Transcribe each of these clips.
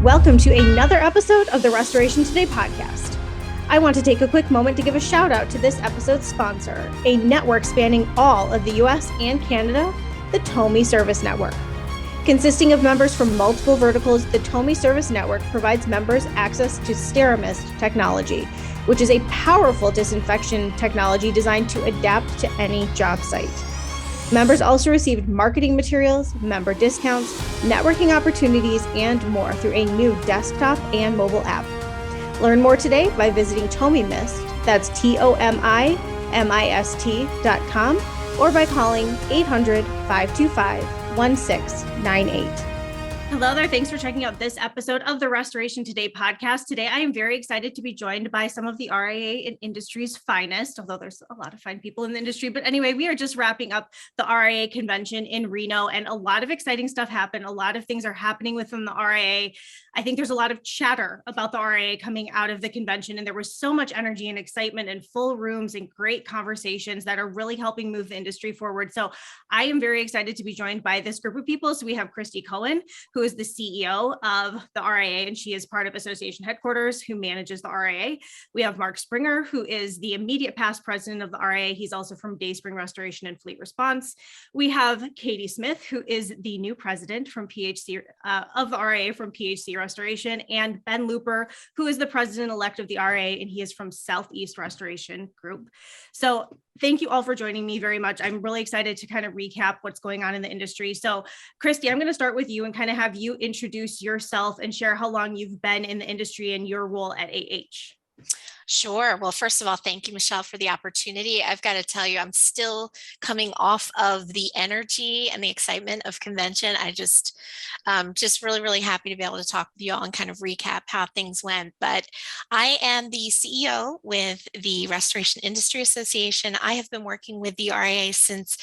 Welcome to another episode of the Restoration Today podcast. I want to take a quick moment to give a shout out to this episode's sponsor, a network spanning all of the US and Canada, the TOMI Service Network. Consisting of members from multiple verticals, the TOMI Service Network provides members access to SteraMist technology, which is a powerful disinfection technology designed to adapt to any job site. Members also received marketing materials, member discounts, networking opportunities, and more through a new desktop and mobile app. Learn more today by visiting TOMIMIST, that's TOMIMIST.com, or by calling 800-525-1698. Hello there. Thanks for checking out this episode of the Restoration Today podcast. Today, I am very excited to be joined by some of the RIA and industry's finest, although there's a lot of fine people in the industry. But anyway, we are just wrapping up the RIA convention in Reno, and a lot of exciting stuff happened. A lot of things are happening within the RIA. I think there's a lot of chatter about the RIA coming out of the convention, and there was so much energy and excitement and full rooms and great conversations that are really helping move the industry forward. So I am very excited to be joined by this group of people. So we have Kristy Cohen, who is the CEO of the RIA, and she is part of association headquarters who manages the RIA. We have Mark Springer, who is the immediate past president of the RIA. He's also from Dayspring Restoration and Fleet Response. We have Katie Smith, who is the new president from PHC of the RIA from PHC Restoration, and Ben Looper, who is the president-elect of the RIA, and he is from Southeast Restoration Group. So thank you all for joining me very much. I'm really excited to kind of recap what's going on in the industry. So Kristy, I'm going to start with you and kind of have you introduce yourself and share how long you've been in the industry and your role at AH. Sure. Well, first of all, thank you, Michelle, for the opportunity. I've got to tell you, I'm still coming off of the energy and the excitement of convention. I just really, really happy to be able to talk with you all and kind of recap how things went. But I am the CEO with the Restoration Industry Association. I have been working with the RIA since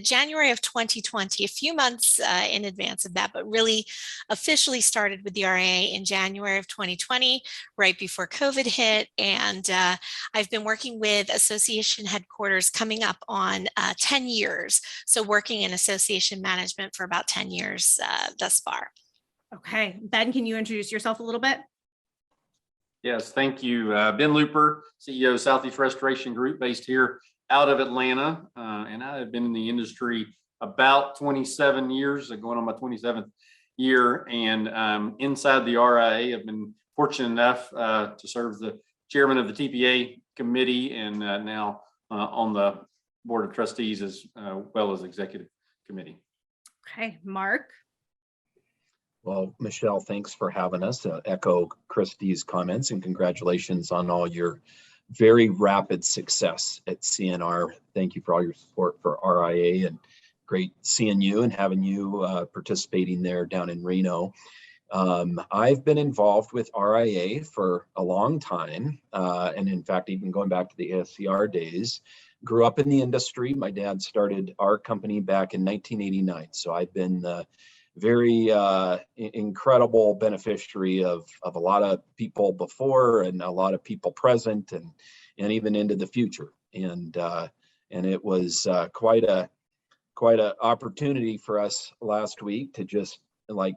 January of 2020, a few months in advance of that, but really officially started with the RIA in January of 2020, right before COVID hit. And I've been working with association headquarters coming up on 10 years. So working in association management for about 10 years thus far. Okay. Ben, can you introduce yourself a little bit? Yes, thank you. Ben Looper, CEO of Southeast Restoration Group, based here out of Atlanta. And I have been in the industry about 27 years, going on my 27th year. And inside the RIA, I've been fortunate enough to serve the chairman of the TPA committee and now on the board of trustees as well as executive committee. Okay, Mark. Well, Michelle, thanks for having us. Echo Kristy's comments and congratulations on all your very rapid success at CNR. Thank you for all your support for RIA, and great seeing you and having you participating there down in Reno. I've been involved with RIA for a long time, and in fact, even going back to the ASCR days. Grew up in the industry. My dad started our company back in 1989, so I've been the very incredible beneficiary of a lot of people before and a lot of people present, and even into the future. And it was quite a opportunity for us last week to just, like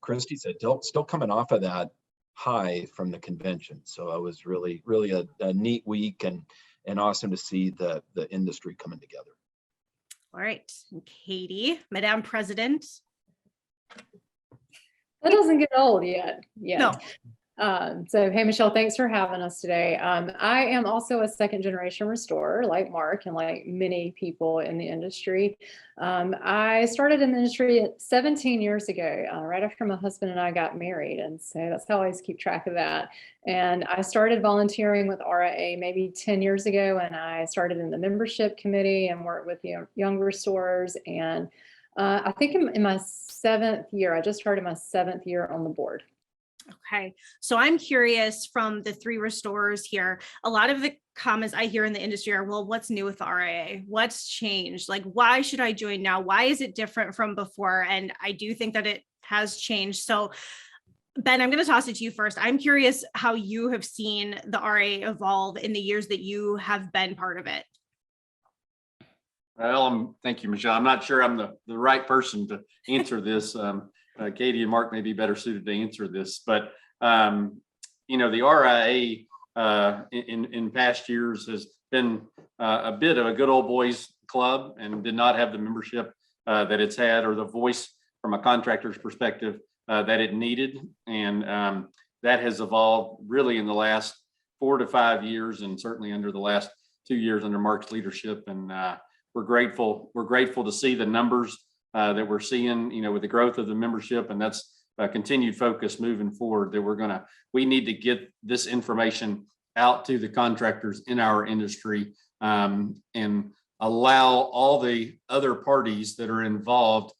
Kristy said, still coming off of that high from the convention. So it was really a neat week and awesome to see the industry coming together. All right, and Katie, Madam President. That doesn't get old yet. No. So, hey, Michelle, thanks for having us today. I am also a second generation restorer like Mark and like many people in the industry. I started in the industry 17 years ago, right after my husband and I got married. And so that's how I always keep track of that. And I started volunteering with RIA maybe 10 years ago, and I started in the membership committee and worked with young restorers. And I think in my 7th year, I just started my 7th year on the board. Okay, so I'm curious, from the three restorers here, a lot of the comments I hear in the industry are, well, what's new with the RIA? What's changed? Like, why should I join now? Why is it different from before? And I do think that it has changed. So Ben, I'm going to toss it to you first. I'm curious how you have seen the RIA evolve in the years that you have been part of it. Well, thank you, Michelle. I'm not sure I'm the right person to answer this. Katie and Mark may be better suited to answer this, but the RIA in past years has been a bit of a good old boys club and did not have the membership that it's had or the voice from a contractor's perspective that it needed. And that has evolved really in the last 4 to 5 years, and certainly under the last 2 years under Mark's leadership. And we're grateful to see the numbers that we're seeing, with the growth of the membership, and that's a continued focus moving forward, that we need to get this information out to the contractors in our industry, and allow all the other parties that are involved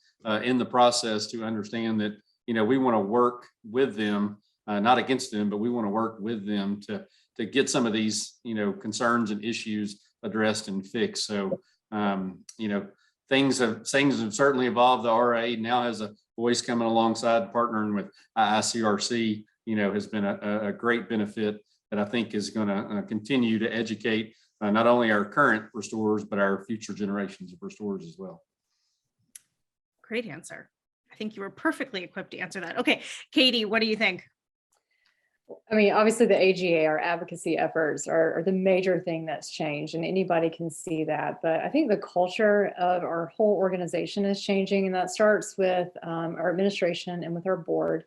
in the process to understand that, we want to work with them, not against them, but we want to work with them to get some of these, concerns and issues addressed and fixed. So, things have certainly evolved. The RIA now has a voice coming alongside, partnering with IICRC, has been a great benefit that I think is going to continue to educate not only our current restorers, but our future generations of restorers as well. Great answer. I think you were perfectly equipped to answer that. Okay, Katie, what do you think? I mean, obviously the AGA, our advocacy efforts are the major thing that's changed, and anybody can see that. But I think the culture of our whole organization is changing, and that starts with our administration and with our board.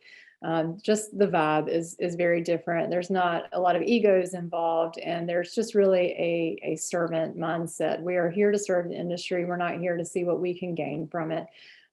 Just the vibe is very different. There's not a lot of egos involved, and there's just really a servant mindset. We are here to serve the industry. We're not here to see what we can gain from it.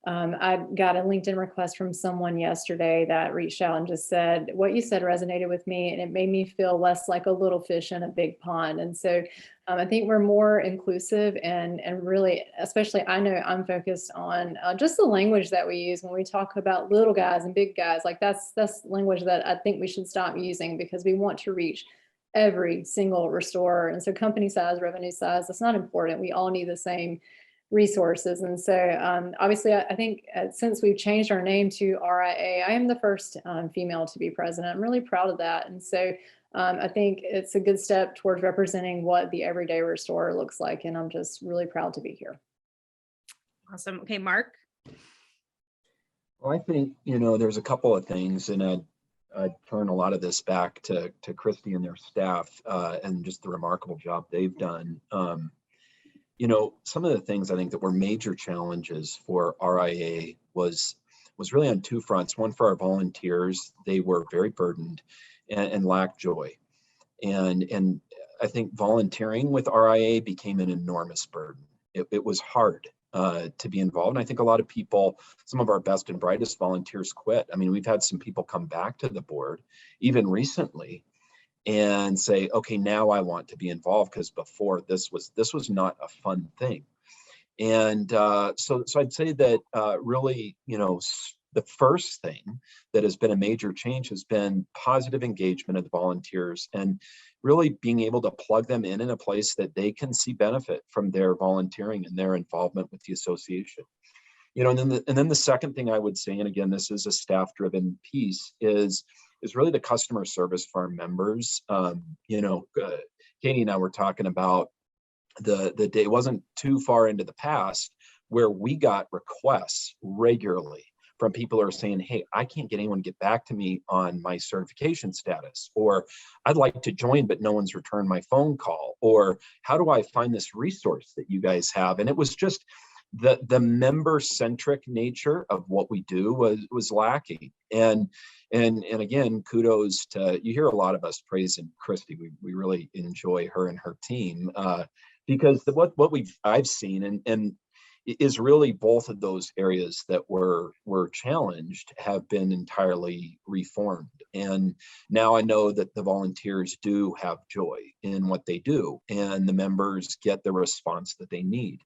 I got a LinkedIn request from someone yesterday that reached out and just said, what you said resonated with me, and it made me feel less like a little fish in a big pond. And so I think we're more inclusive, and really, especially I know I'm focused on just the language that we use when we talk about little guys and big guys. Like that's language that I think we should stop using, because we want to reach every single restorer. And so company size, revenue size, that's not important. We all need the same resources. And so obviously, I think since we've changed our name to RIA, I am the first female to be president. I'm really proud of that. And so I think it's a good step towards representing what the everyday restorer looks like. And I'm just really proud to be here. Awesome. Okay, Mark. Well, I think, there's a couple of things, and I'd turn a lot of this back to Kristy and their staff and just the remarkable job they've done. Some of the things I think that were major challenges for RIA was really on two fronts. One, for our volunteers, they were very burdened and lacked joy. And I think volunteering with RIA became an enormous burden. It was hard to be involved. And I think a lot of people, some of our best and brightest volunteers quit. I mean, we've had some people come back to the board, even recently, and say, okay, now I want to be involved, because before this was not a fun thing. And so I'd say that really, the first thing that has been a major change has been positive engagement of the volunteers, and really being able to plug them in a place that they can see benefit from their volunteering and their involvement with the association. And then the second thing I would say, and again, this is a staff-driven piece, is really the customer service for our members. Katie and I were talking about the day, it wasn't too far into the past, where we got requests regularly from people who are saying, hey, I can't get anyone to get back to me on my certification status, or I'd like to join, but no one's returned my phone call, or how do I find this resource that you guys have? And it was just the member-centric nature of what we do was lacking. And again, kudos to, you hear a lot of us praising Kristy. We really enjoy her and her team because what I've seen and is really both of those areas that were challenged have been entirely reformed. And now I know that the volunteers do have joy in what they do, and the members get the response that they need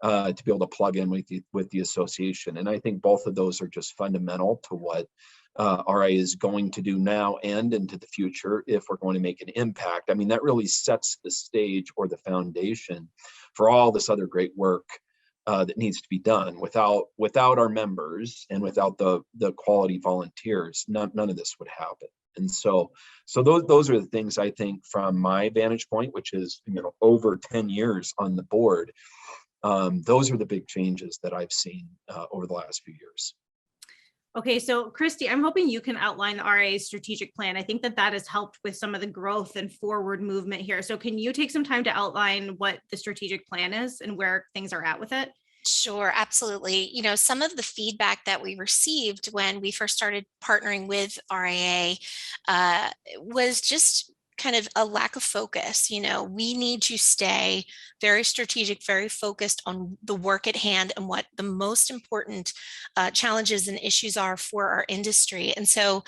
to be able to plug in with the association. And I think both of those are just fundamental to what RIA is going to do now and into the future if we're going to make an impact. I mean, that really sets the stage or the foundation for all this other great work that needs to be done. Without our members and without the quality volunteers, none of this would happen. And so those are the things I think from my vantage point, which is over 10 years on the board, Those are the big changes that I've seen over the last few years. Okay, so Kristy, I'm hoping you can outline the RIA's strategic plan. I think that has helped with some of the growth and forward movement here. So can you take some time to outline what the strategic plan is and where things are at with it? Sure, absolutely. Some of the feedback that we received when we first started partnering with RIA was just kind of a lack of focus. We need to stay very strategic, very focused on the work at hand and what the most important challenges and issues are for our industry. And so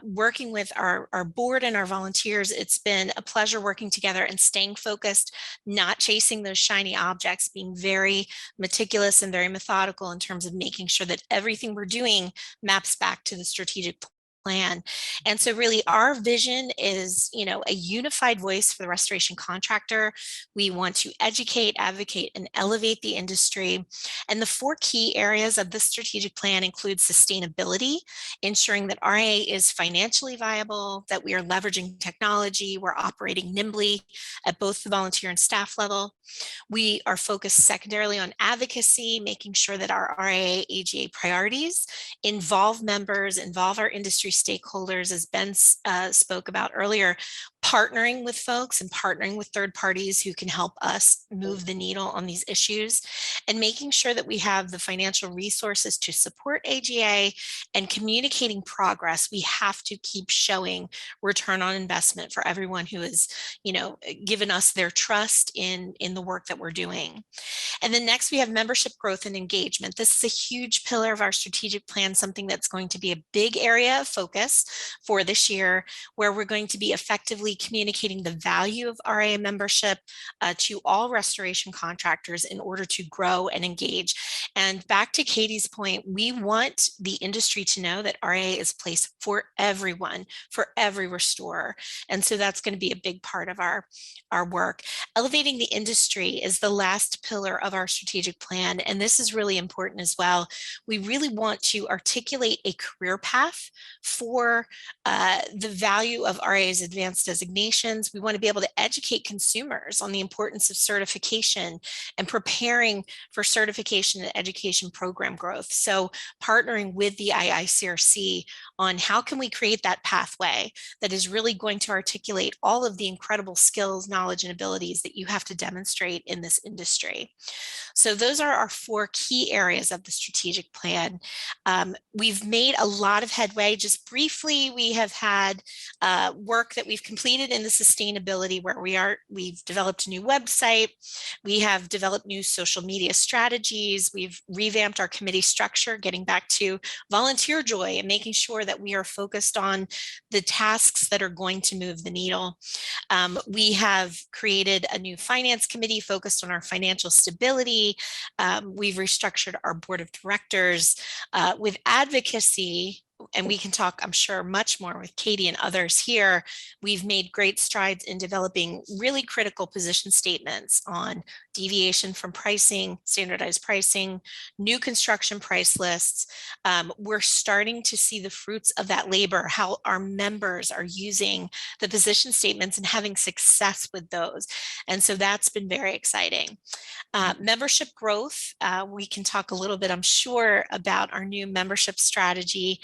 working with our board and our volunteers, it's been a pleasure working together and staying focused, not chasing those shiny objects, being very meticulous and very methodical in terms of making sure that everything we're doing maps back to the strategic plan. And so really our vision is, a unified voice for the restoration contractor. We want to educate, advocate, and elevate the industry. And the 4 key areas of the strategic plan include sustainability, ensuring that RIA is financially viable, that we are leveraging technology, we're operating nimbly at both the volunteer and staff level. We are focused secondarily on advocacy, making sure that our RIA AGA priorities involve members, involve our industry stakeholders, as Ben spoke about earlier, partnering with folks and partnering with third parties who can help us move the needle on these issues, and making sure that we have the financial resources to support AGA and communicating progress. We have to keep showing return on investment for everyone who has, given us their trust in the work that we're doing. And then next we have membership growth and engagement. This is a huge pillar of our strategic plan, something that's going to be a big area of focus for this year, where we're going to be effectively communicating the value of RIA membership to all restoration contractors in order to grow and engage. And back to Katie's point, we want the industry to know that RIA is a place for everyone, for every restorer. And so that's going to be a big part of our work. Elevating the industry is the last pillar of our strategic plan. And this is really important as well. We really want to articulate a career path for the value of RIA's advanced designations. We want to be able to educate consumers on the importance of certification and preparing for certification and education program growth. So partnering with the IICRC on how can we create that pathway that is really going to articulate all of the incredible skills, knowledge, and abilities that you have to demonstrate in this industry. So those are our 4 key areas of the strategic plan. We've made a lot of headway. Just briefly, we have had work that we've completed in the sustainability, where we've developed a new website. We have developed new social media strategies. We've revamped our committee structure, getting back to volunteer joy and making sure that we are focused on the tasks that are going to move the needle. We have created a new finance committee focused on our financial stability. We've restructured our board of directors with advocacy. And we can talk, I'm sure, much more with Katie and others here. We've made great strides in developing really critical position statements on deviation from pricing, standardized pricing, new construction price lists. We're starting to see the fruits of that labor, how our members are using the position statements and having success with those. And so that's been very exciting. Membership growth, we can talk a little bit, I'm sure, about our new membership strategy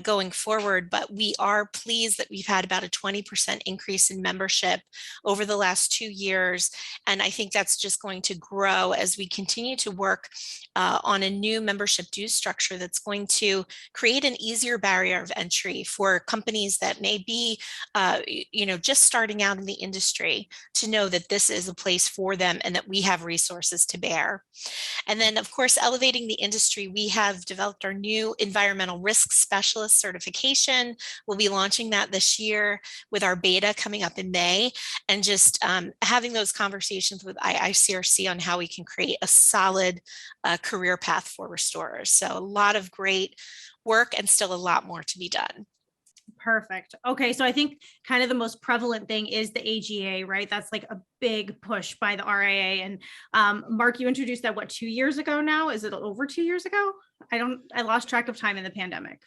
going forward, but we are pleased that we've had about a 20% increase in membership over the last 2 years. And I think that's just going to grow as we continue to work on a new membership dues structure that's going to create an easier barrier of entry for companies that may be, just starting out in the industry, to know that this is a place for them and that we have resources to bear. And then, of course, elevating the industry, we have developed our new environmental risk specialist certification. We'll be launching that this year with our beta coming up in May, and just having those conversations with IICRC on how we can create a solid career path for restorers. So a lot of great work and still a lot more to be done. Perfect. Okay. So I think kind of the most prevalent thing is the AGA, right? That's like a big push by the RIA. And Mark, you introduced that, 2 years ago now? Is it over 2 years ago? I lost track of time in the pandemic.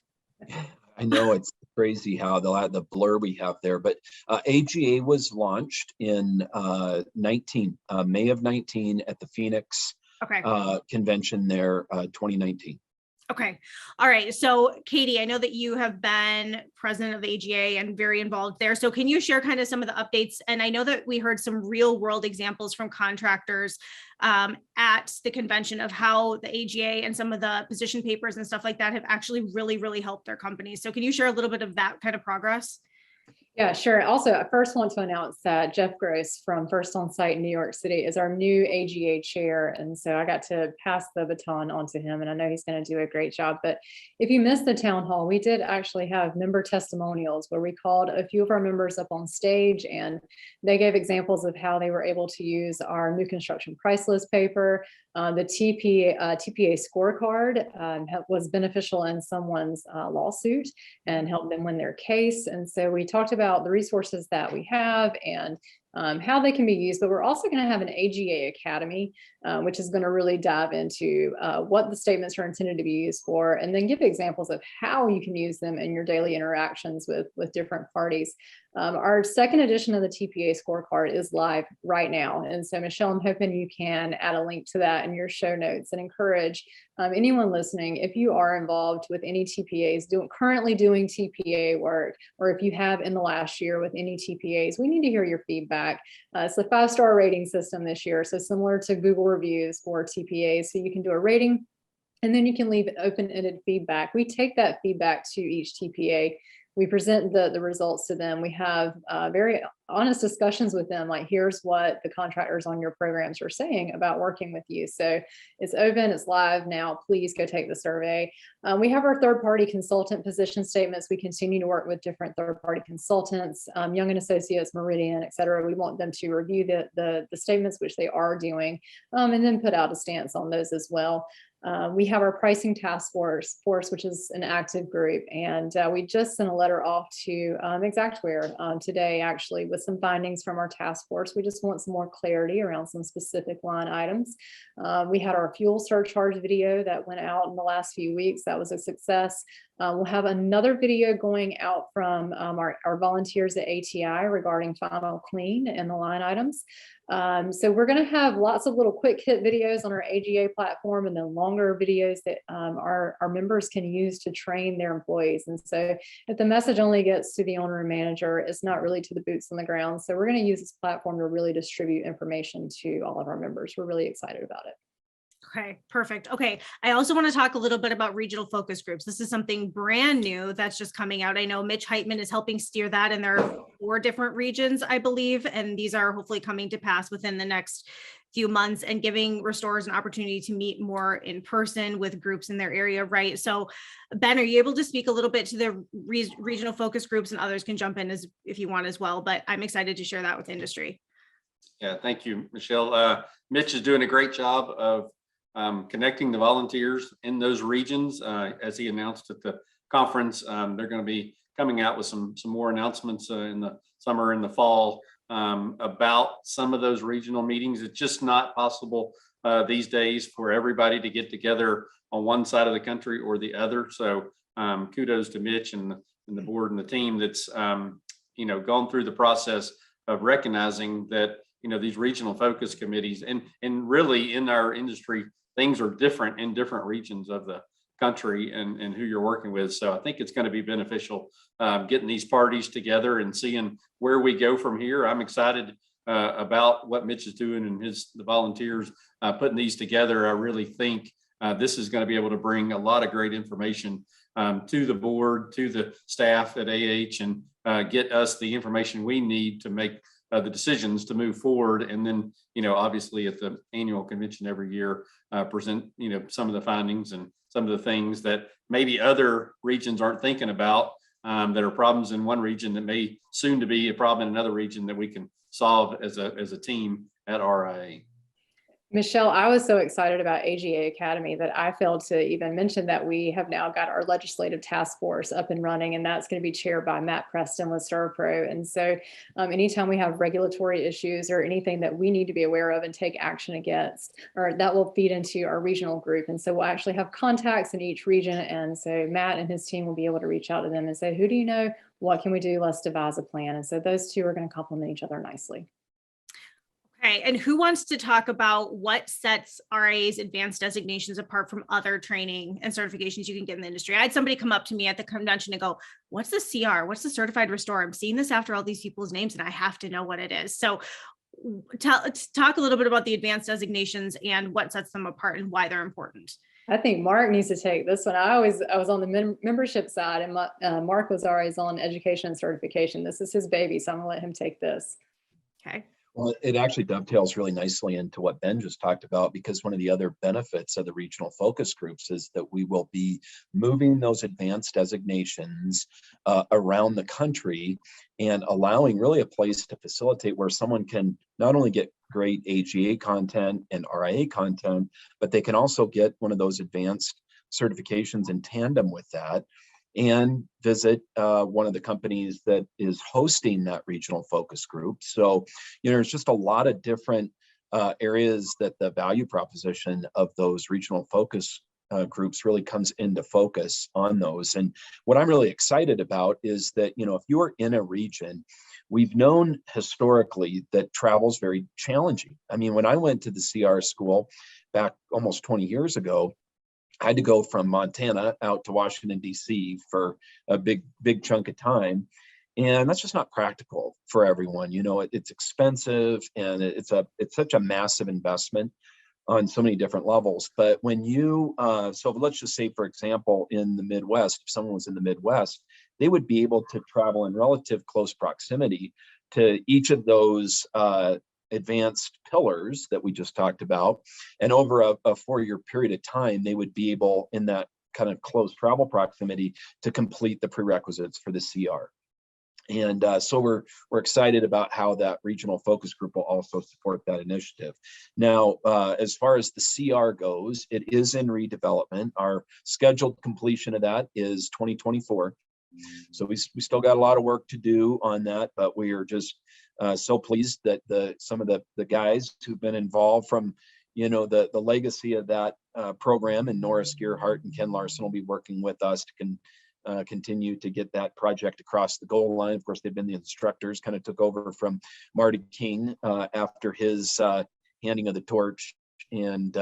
I know it's crazy how the blur we have there, but AGA was launched in May of 19 at the Phoenix Okay. convention there, 2019. Okay. All right. So Katie, I know that you have been president of the AGA and very involved there. So can you share kind of some of the updates? And I know that we heard some real world examples from contractors at the convention of how the AGA and some of the position papers and stuff like that have actually really helped their companies. So can you share a little bit of that kind of progress? Yeah, sure. Also, I first want to announce that Jeff Gross from First On Site in New York City is our new AGA chair. And so I got to pass the baton on to him, and I know he's going to do a great job. But if you missed the town hall, we did actually have member testimonials where we called a few of our members up on stage, and they gave examples of how they were able to use our new construction price list paper. The TPA scorecard was beneficial in someone's lawsuit and helped them win their case. And so we talked about the resources that we have and how they can be used, but we're also going to have an AGA Academy, which is going to really dive into what the statements are intended to be used for, and then give examples of how you can use them in your daily interactions with different parties. Our second edition of the TPA scorecard is live right now. And so Michelle, I'm hoping you can add a link to that in your show notes and encourage anyone listening, if you are involved with any TPAs, currently doing TPA work, or if you have in the last year with any TPAs, we need to hear your feedback. It's a 5-star rating system this year, so similar to Google reviews for TPAs. So you can do a rating, and then you can leave open-ended feedback. We take that feedback to each TPA. We present the results to them. We have very honest discussions with them, like, here's what the contractors on your programs are saying about working with you. So it's open, it's live now. Please go take the survey. We have our third-party consultant position statements. We continue to work with different third-party consultants, Young and Associates, Meridian, et cetera. We want them to review the statements, which they are doing, and then put out a stance on those as well. We have our pricing task force, which is an active group, and we just sent a letter off to Xactware today, actually, with some findings from our task force. We just want some more clarity around some specific line items. We had our fuel surcharge video that went out in the last few weeks. That was a success. We'll have another video going out from our volunteers at ATI regarding final clean and the line items. So we're going to have lots of little quick hit videos on our AGA platform, and then longer videos that our members can use to train their employees. And so if the message only gets to the owner and manager, it's not really to the boots on the ground. So we're going to use this platform to really distribute information to all of our members. We're really excited about it. Okay, perfect. Okay. I also want to talk a little bit about regional focus groups. This is something brand new that's just coming out. I know Mitch Heitman is helping steer that, and there are 4 different regions, I believe, and these are hopefully coming to pass within the next few months and giving restorers an opportunity to meet more in person with groups in their area, right? So Ben, are you able to speak a little bit to the regional focus groups, and others can jump in as if you want as well, but I'm excited to share that with industry. Yeah, thank you, Michelle. Mitch is doing a great job of connecting the volunteers in those regions. As he announced at the conference, they're going to be coming out with some more announcements in the summer and the fall about some of those regional meetings. It's just not possible these days for everybody to get together on one side of the country or the other. So kudos to Mitch and the board and the team that's gone through the process of recognizing that these regional focus committees and really in our industry, things are different in different regions of the country and who you're working with. So I think it's going to be beneficial getting these parties together and seeing where we go from here. I'm excited about what Mitch is doing and the volunteers putting these together. I really think this is going to be able to bring a lot of great information to the board, to the staff at and get us the information we need to make the decisions to move forward. And then, obviously at the annual convention every year, present, some of the findings and some of the things that maybe other regions aren't thinking about that are problems in one region that may soon to be a problem in another region that we can solve as a team at RIA. Michelle, I was so excited about AGA Academy that I failed to even mention that we have now got our legislative task force up and running, and that's going to be chaired by Matt Preston with StirPro. And so anytime we have regulatory issues or anything that we need to be aware of and take action against, or that will feed into our regional group. And so we'll actually have contacts in each region. And so Matt and his team will be able to reach out to them and say, who do you know? What can we do? Let's devise a plan. And so those two are going to complement each other nicely. Okay, and who wants to talk about what sets RIA's advanced designations apart from other training and certifications you can get in the industry? I had somebody come up to me at the convention and go, what's the CR? What's the certified restorer? I'm seeing this after all these people's names and I have to know what it is. So talk a little bit about the advanced designations and what sets them apart and why they're important. I think Mark needs to take this one. I was on the membership side, and Mark was always on education and certification. This is his baby, so I'm gonna let him take this. Okay. Well, it actually dovetails really nicely into what Ben just talked about, because one of the other benefits of the regional focus groups is that we will be moving those advanced designations around the country and allowing really a place to facilitate where someone can not only get great AGA content and RIA content, but they can also get one of those advanced certifications in tandem with that and visit one of the companies that is hosting that regional focus group. So, there's just a lot of different areas that the value proposition of those regional focus groups really comes into focus on those. And what I'm really excited about is that, if you're in a region, we've known historically that travel is very challenging. I mean, when I went to the CR school back almost 20 years ago, I had to go from Montana out to Washington, D.C. for a big chunk of time. And that's just not practical for everyone. It's expensive and it's such a massive investment on so many different levels. But when so let's just say, for example, in the Midwest, if someone was in the Midwest, they would be able to travel in relative close proximity to each of those advanced pillars that we just talked about. And over a 4-year period of time, they would be able, in that kind of close travel proximity, to complete the prerequisites for the CR. And so we're excited about how that regional focus group will also support that initiative. Now, as far as the CR goes, it is in redevelopment. Our scheduled completion of that is 2024. So we still got a lot of work to do on that, but we are just so pleased that some of the guys who've been involved from the legacy of that program, and Norris Gearhart and Ken Larson will be working with us to continue to get that project across the goal line. Of course, they've been the instructors, kind of took over from Marty King after his handing of the torch. And,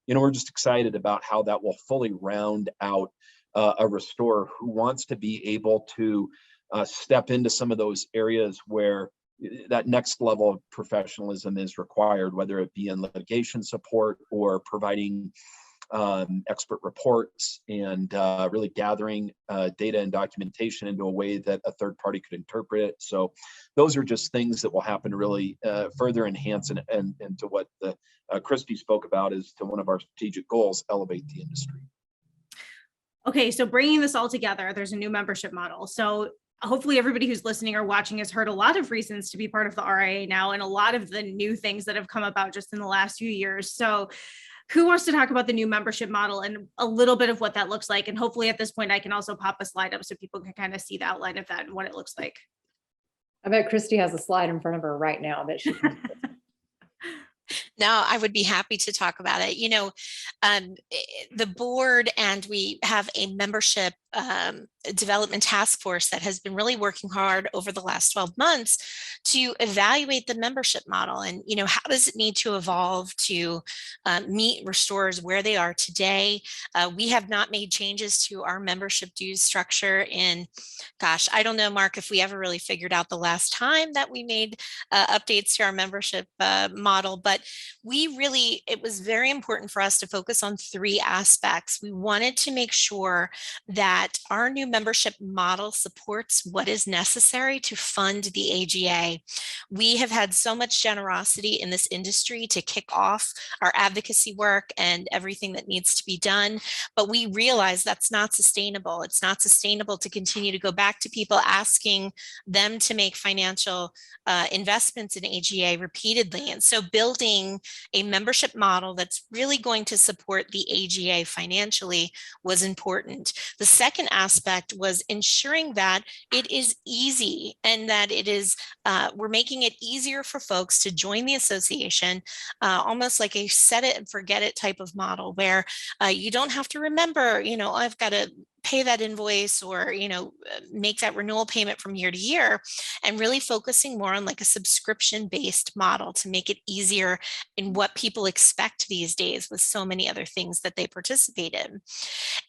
we're just excited about how that will fully round out a restorer who wants to be able to step into some of those areas where that next level of professionalism is required, whether it be in litigation support or providing expert reports and really gathering data and documentation into a way that a third party could interpret it. So those are just things that will happen to really further enhance and to what Kristy spoke about is to one of our strategic goals, elevate the industry. Okay, so bringing this all together, there's a new membership model. So hopefully everybody who's listening or watching has heard a lot of reasons to be part of the RIA now and a lot of the new things that have come about just in the last few years. So who wants to talk about the new membership model and a little bit of what that looks like? And hopefully at this point, I can also pop a slide up so people can kind of see the outline of that and what it looks like. I bet Kristy has a slide in front of her right now that she can. No, I would be happy to talk about it. The board and we have a membership development task force that has been really working hard over the last 12 months to evaluate the membership model and, how does it need to evolve to meet restorers where they are today. We have not made changes to our membership dues structure in, I don't know, Mark, if we ever really figured out the last time that we made updates to our membership model, but it was very important for us to focus on 3 aspects. We wanted to make sure that our new membership model supports what is necessary to fund the AGA. We have had so much generosity in this industry to kick off our advocacy work and everything that needs to be done, but we realize that's not sustainable. It's not sustainable to continue to go back to people asking them to make financial investments in AGA repeatedly. And so building a membership model that's really going to support the AGA financially was important. The second aspect was ensuring that it is easy and that it is, we're making it easier for folks to join the association, almost like a set it and forget it type of model where you don't have to remember, I've got to pay that invoice or, make that renewal payment from year to year, and really focusing more on like a subscription-based model to make it easier in what people expect these days with so many other things that they participate in.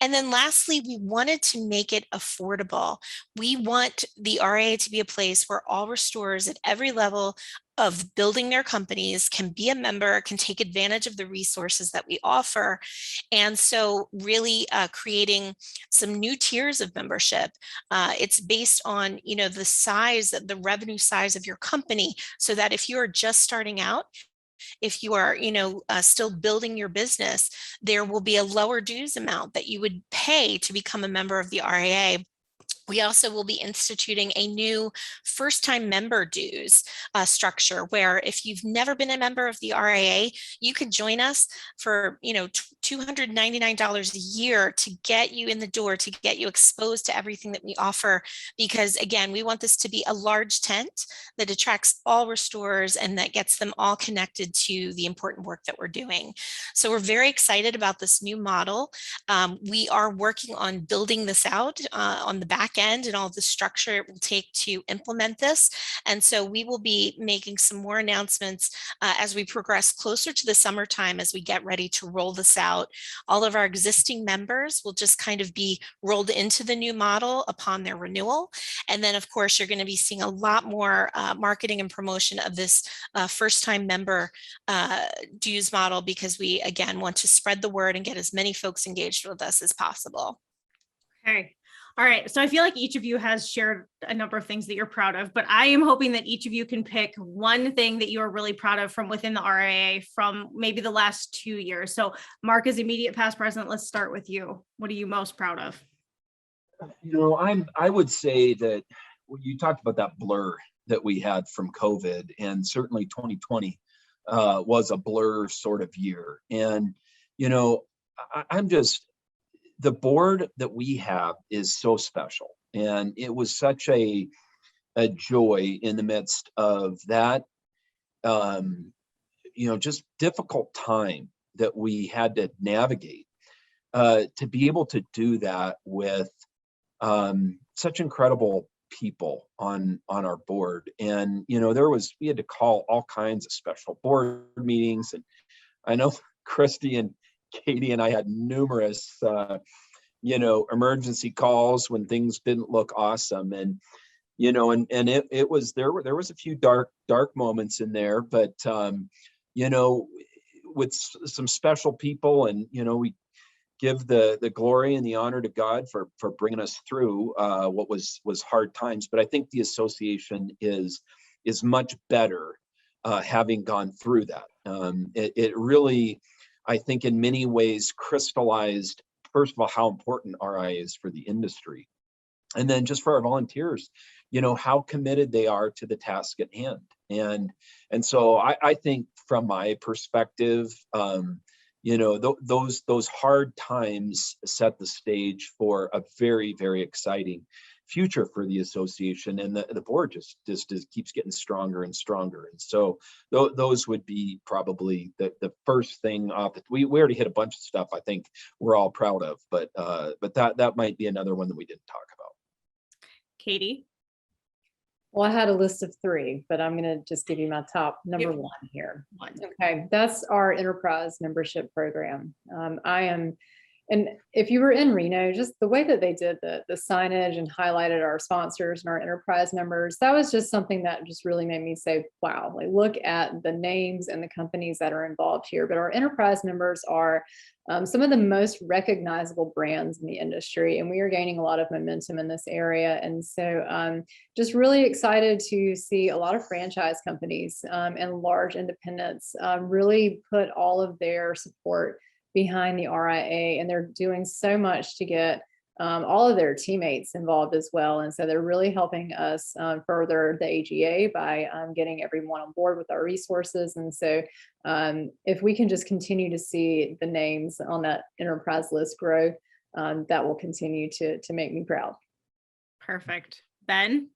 And then lastly, we wanted to make it affordable. We want the RIA to be a place where all restorers at every level of building their companies can be a member, can take advantage of the resources that we offer. And so really creating some new tiers of membership. It's based on, the size, the revenue size of your company, so that if you are just starting out, if you are, still building your business, there will be a lower dues amount that you would pay to become a member of the RIA. We also will be instituting a new first-time member dues structure, where if you've never been a member of the RIA, you can join us for $299 a year to get you in the door, to get you exposed to everything that we offer. Because again, we want this to be a large tent that attracts all restorers and that gets them all connected to the important work that we're doing. So we're very excited about this new model. We are working on building this out on the back end and all the structure it will take to implement this. And so we will be making some more announcements as we progress closer to the summertime, as we get ready to roll this out. All of our existing members will just kind of be rolled into the new model upon their renewal. And then of course, you're going to be seeing a lot more marketing and promotion of this first-time member dues model, because we, again, want to spread the word and get as many folks engaged with us as possible. Okay. All right. So I feel like each of you has shared a number of things that you're proud of, but I am hoping that each of you can pick one thing that you are really proud of from within the RIA from maybe the last 2 years. So Mark, is immediate past present. Let's start with you. What are you most proud of? I would say that you talked about that blur that we had from COVID, and certainly 2020 was a blur sort of year. And, the board that we have is so special. And it was such a joy in the midst of that, just difficult time that we had to navigate, to be able to do that with such incredible people on our board. And, we had to call all kinds of special board meetings. And I know Kristy and Katie and I had numerous, emergency calls when things didn't look awesome. And, it was, there was a few dark moments in there, but, with some special people, and, we give the glory and the honor to God for bringing us through what was hard times. But I think the association is much better having gone through that. It really, I think, in many ways crystallized, first of all, how important RIA is for the industry. And then just for our volunteers, how committed they are to the task at hand. And so I think from my perspective, those hard times set the stage for a very, very exciting future for the association, and the board just keeps getting stronger and stronger. And so those would be probably the first thing off. We already hit a bunch of stuff I think we're all proud of, but that might be another one that we didn't talk about. Katie? Well, I had a list of 3, but I'm going to just give you my top number 1 here. Okay, that's our enterprise membership program. And if you were in Reno, just the way that they did the signage and highlighted our sponsors and our enterprise members, that was just something that just really made me say, wow, like look at the names and the companies that are involved here. But our enterprise members are some of the most recognizable brands in the industry, and we are gaining a lot of momentum in this area. And so just really excited to see a lot of franchise companies and large independents really put all of their support behind the RIA, and they're doing so much to get all of their teammates involved as well. And so they're really helping us further the AGA by getting everyone on board with our resources. And so if we can just continue to see the names on that enterprise list grow, that will continue to make me proud. Perfect. Ben?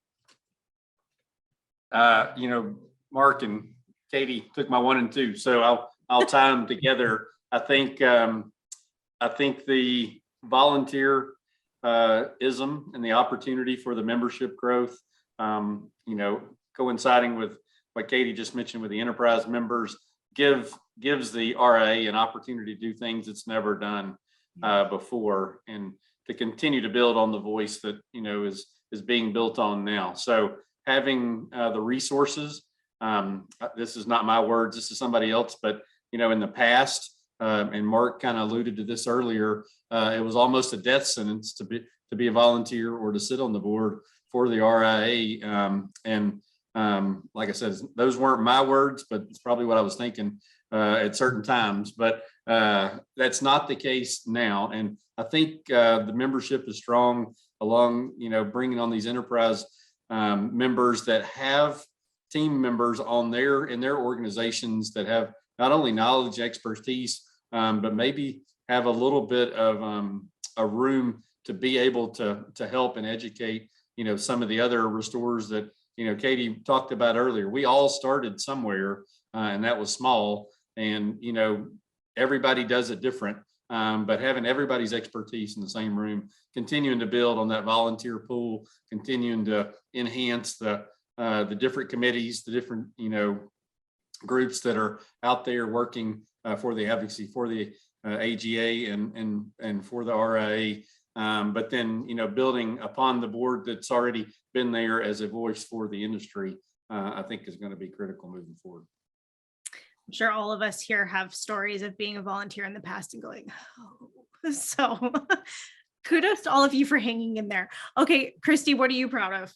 Mark and Katie took my 1 and 2, so I'll tie them together. I think the volunteer ism and the opportunity for the membership growth, coinciding with what Katie just mentioned with the enterprise members, gives the RIA an opportunity to do things it's never done before, and to continue to build on the voice that is being built on now. So having the resources, this is not my words, this is somebody else, but in the past, and Mark kind of alluded to this earlier, it was almost a death sentence to be a volunteer or to sit on the board for the RIA. Like I said, those weren't my words, but it's probably what I was thinking at certain times. But that's not the case now. And I think the membership is strong along, bringing on these enterprise members that have team members in their organizations that have not only knowledge, expertise, but maybe have a little bit of a room to be able to help and educate, some of the other restorers that, Katie talked about earlier. We all started somewhere, and that was small, and, everybody does it different, but having everybody's expertise in the same room, continuing to build on that volunteer pool, continuing to enhance the different committees, the different, groups that are out there working for the advocacy, for the AGA and for the RIA, but then building upon the board that's already been there as a voice for the industry, I think is going to be critical moving forward. I'm sure all of us here have stories of being a volunteer in the past and going, oh, so kudos to all of you for hanging in there. Okay, Kristy, what are you proud of?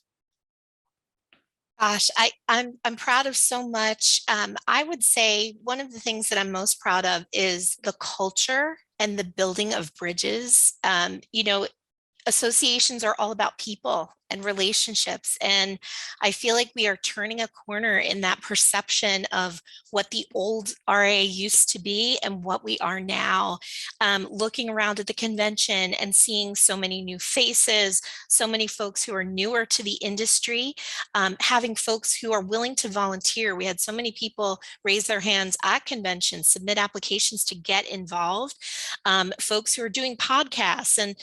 Gosh, I'm proud of so much. I would say one of the things that I'm most proud of is the culture and the building of bridges. Associations are all about people and relationships. And I feel like we are turning a corner in that perception of what the old RIA used to be and what we are now. Looking around at the convention and seeing so many new faces, so many folks who are newer to the industry, having folks who are willing to volunteer. We had so many people raise their hands at conventions, submit applications to get involved. Folks who are doing podcasts and,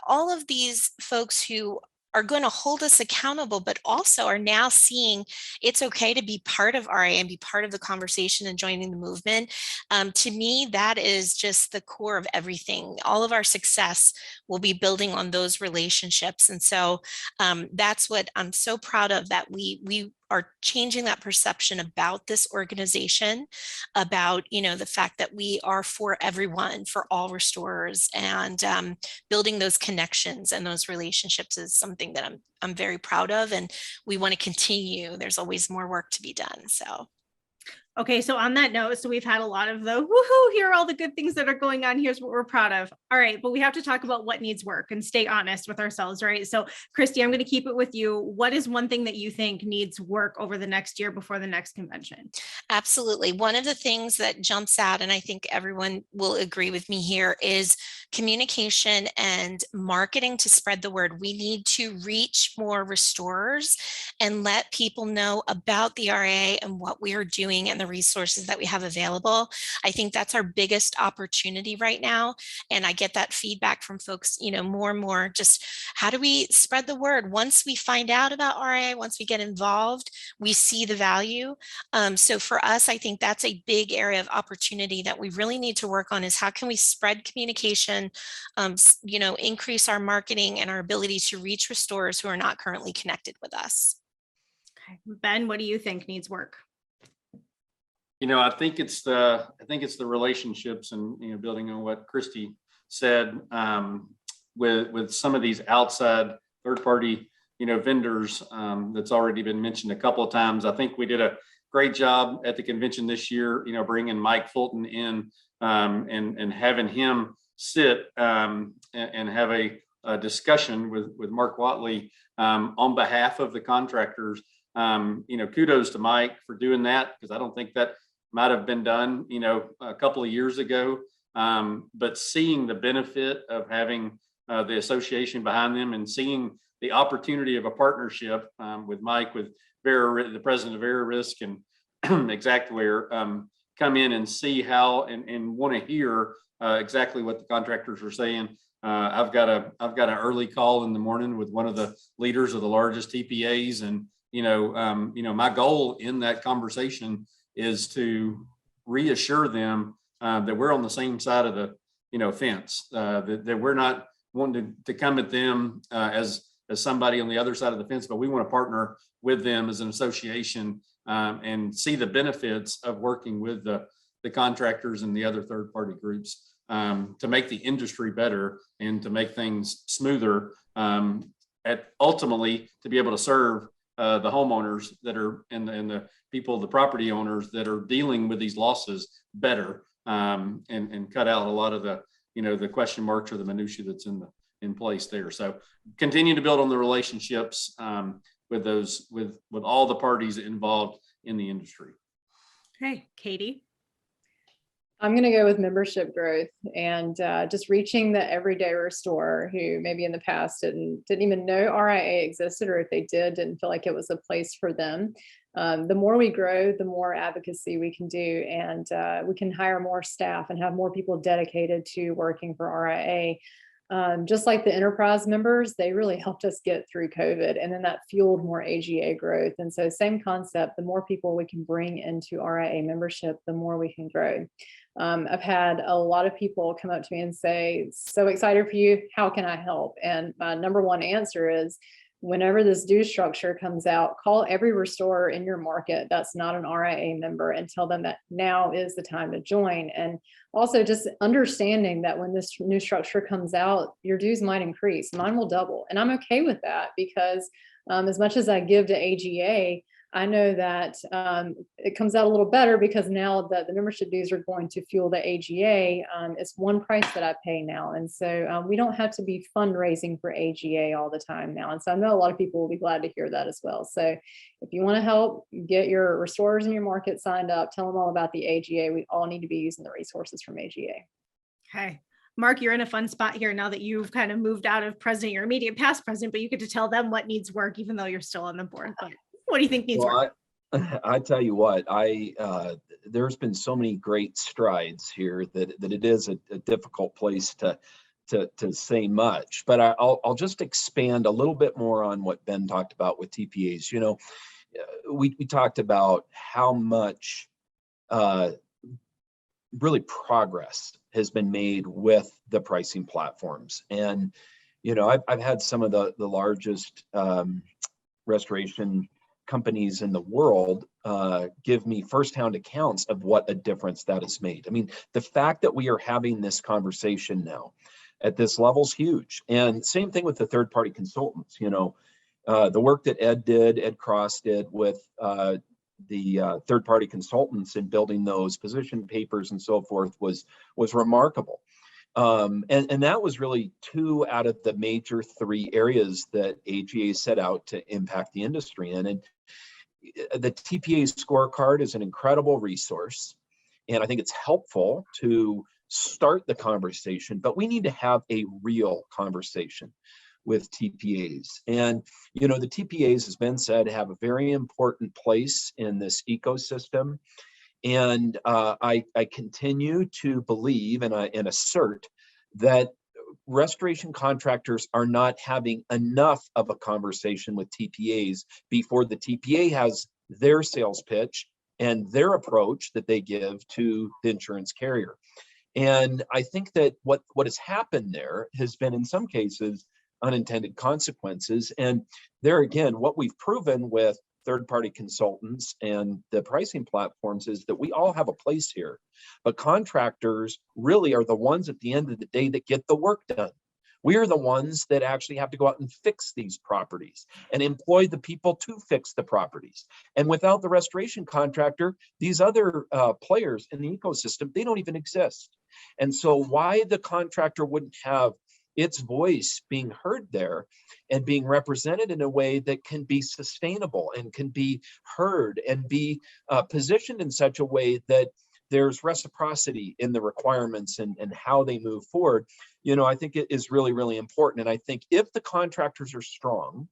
all of these folks who are going to hold us accountable, but also are now seeing it's okay to be part of RIA and be part of the conversation and joining the movement. To me, that is just the core of everything. All of our success will be building on those relationships. And so that's what I'm so proud of, that we are changing that perception about this organization, about, the fact that we are for everyone, for all restorers, and building those connections and those relationships is something that I'm very proud of, and we want to continue. There's always more work to be done. So. Okay, so on that note, so we've had a lot of the woohoo, here are all the good things that are going on. Here's what we're proud of. All right, but we have to talk about what needs work and stay honest with ourselves, right? So Kristy, I'm going to keep it with you. What is one thing that you think needs work over the next year before the next convention? Absolutely. One of the things that jumps out, and I think everyone will agree with me here, is communication and marketing to spread the word. We need to reach more restorers and let people know about the RIA and what we are doing and the resources that we have available. I think that's our biggest opportunity right now. And I get that feedback from folks, more and more, just how do we spread the word? Once we find out about RIA, once we get involved, we see the value. So for us, I think that's a big area of opportunity that we really need to work on, is how can we spread communication, increase our marketing and our ability to reach restorers who are not currently connected with us. Okay. Ben, what do you think needs work? I think it's the relationships and, building on what Kristy said, with some of these outside third-party, vendors, that's already been mentioned a couple of times. I think we did a great job at the convention this year, bringing Mike Fulton in, and having him sit, and have a discussion with Mark Watley, on behalf of the contractors. Kudos to Mike for doing that, because I don't think that might have been done, a couple of years ago. But seeing the benefit of having the association behind them, and seeing the opportunity of a partnership with Mike, with Vera, the president of Vera Risk and Exactware, come in and see how and want to hear exactly what the contractors are saying. I've got an early call in the morning with one of the leaders of the largest TPAs, and my goal in that conversation is to reassure them that we're on the same side of the fence, that we're not wanting to come at them as somebody on the other side of the fence, but we want to partner with them as an association and see the benefits of working with the contractors and the other third-party groups to make the industry better and to make things smoother, ultimately to be able to serve the homeowners that are and the people, the property owners that are dealing with these losses better, and cut out a lot of the question marks or the minutia that's in place there. So continue to build on the relationships with all the parties involved in the industry. Okay, Katie. I'm going to go with membership growth and just reaching the everyday restorer who maybe in the past didn't even know RIA existed, or if they didn't feel like it was a place for them. The more we grow, the more advocacy we can do, and we can hire more staff and have more people dedicated to working for RIA. Just like the enterprise members, they really helped us get through COVID, and then that fueled more AGA growth. And so same concept, the more people we can bring into RIA membership, the more we can grow. I've had a lot of people come up to me and say, so excited for you, how can I help? And my number one answer is, whenever this due structure comes out, call every restorer in your market that's not an RIA member and tell them that now is the time to join. And also just understanding that when this new structure comes out, your dues might increase, mine will double. And I'm okay with that because as much as I give to AGA, I know that it comes out a little better because now that the membership dues are going to fuel the AGA, it's one price that I pay now. And so we don't have to be fundraising for AGA all the time now. And so I know a lot of people will be glad to hear that as well. So if you want to help get your restorers in your market signed up, tell them all about the AGA. We all need to be using the resources from AGA. Okay. Mark, you're in a fun spot here now that you've kind of moved out of president, your immediate past president, but you get to tell them what needs work, even though you're still on the board. But what do you think needs work? I tell you what, there's been so many great strides here that it is a difficult place to say much, but I'll just expand a little bit more on what Ben talked about with TPAs. We talked about how much really progress has been made with the pricing platforms. And, I've had some of the largest restoration companies in the world give me firsthand accounts of what a difference that has made. I mean, the fact that we are having this conversation now at this level is huge. And same thing with the third-party consultants. The work that Ed Cross did with the third-party consultants in building those position papers and so forth was remarkable. And that was really 2 out of the major 3 areas that AGA set out to impact the industry in. And the TPA scorecard is an incredible resource, and I think it's helpful to start the conversation, but we need to have a real conversation with TPAs. And, the TPAs, as Ben said, have a very important place in this ecosystem. And I continue to believe and assert that restoration contractors are not having enough of a conversation with TPAs before the TPA has their sales pitch and their approach that they give to the insurance carrier. And I think that what has happened there has been, in some cases, unintended consequences. And there again, what we've proven with third-party consultants and the pricing platforms is that we all have a place here, but contractors really are the ones at the end of the day that get the work done. We are the ones that actually have to go out and fix these properties and employ the people to fix the properties. And without the restoration contractor, these other players in the ecosystem, they don't even exist. And so why the contractor wouldn't have its voice being heard there and being represented in a way that can be sustainable and can be heard and be positioned in such a way that there's reciprocity in the requirements and how they move forward, I think it is really, really important. And I think if the contractors are strong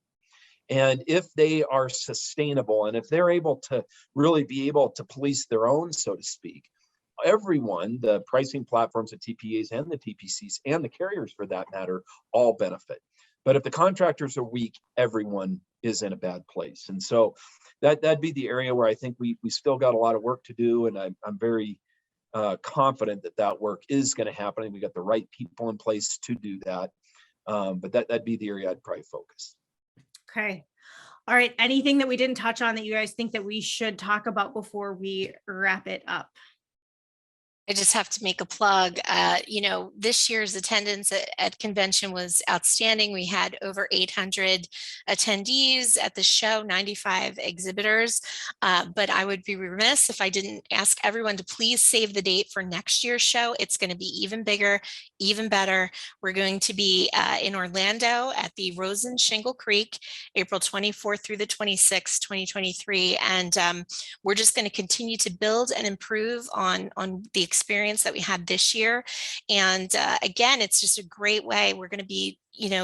and if they are sustainable and if they're able to really be able to police their own, so to speak, everyone, the pricing platforms, the TPAs and the TPCs and the carriers for that matter, all benefit. But if the contractors are weak, everyone is in a bad place. And so that'd be the area where I think we still got a lot of work to do. And I'm very confident that work is going to happen. And we got the right people in place to do that. But that'd be the area I'd probably focus. Okay. All right. Anything that we didn't touch on that you guys think that we should talk about before we wrap it up? I just have to make a plug. This year's attendance at convention was outstanding. We had over 800 attendees at the show, 95 exhibitors. But I would be remiss if I didn't ask everyone to please save the date for next year's show. It's going to be even bigger, even better. We're going to be in Orlando at the Rosen Shingle Creek, April 24th through the 26th, 2023. And we're just going to continue to build and improve on the experience that we had this year. And again, it's just a great way. We're going to be,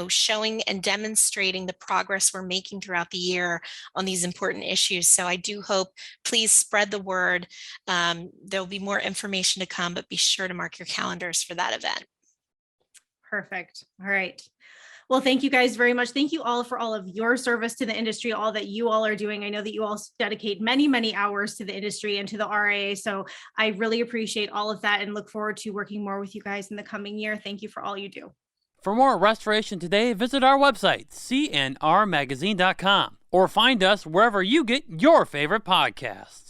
showing and demonstrating the progress we're making throughout the year on these important issues. So I do hope, please spread the word. There'll be more information to come, but be sure to mark your calendars for that event. Perfect. All right. Well, thank you guys very much. Thank you all for all of your service to the industry, all that you all are doing. I know that you all dedicate many, many hours to the industry and to the RIA. So I really appreciate all of that and look forward to working more with you guys in the coming year. Thank you for all you do. For more Restoration Today, visit our website, cnrmagazine.com, or find us wherever you get your favorite podcasts.